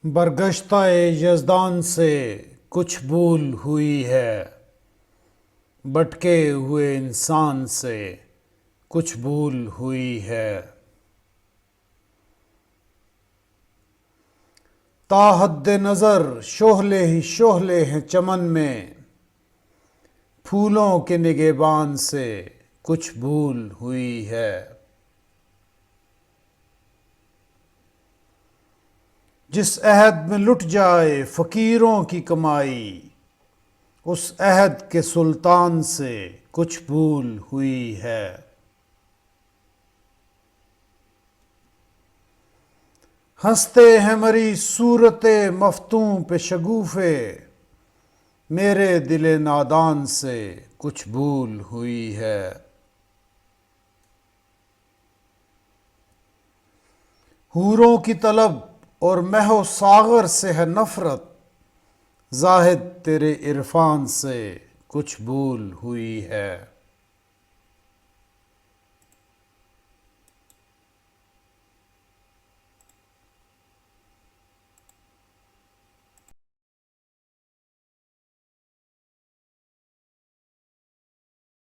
برگشتہ یزدان سے کچھ بھول ہوئی ہے، بھٹکے ہوئے انسان سے کچھ بھول ہوئی ہے۔ تا حد نظر شعلے ہی شعلے ہیں چمن میں، پھولوں کے نگہبان سے کچھ بھول ہوئی ہے۔ جس عہد میں لٹ جائے فقیروں کی کمائی، اس عہد کے سلطان سے کچھ بھول ہوئی ہے۔ ہنستے ہیں مری صورت مفتوں پہ شگوفے، میرے دل نادان سے کچھ بھول ہوئی ہے۔ حوروں کی طلب اور مہ و ساغر سے ہے نفرت، زاہد تیرے عرفان سے کچھ بھول ہوئی ہے۔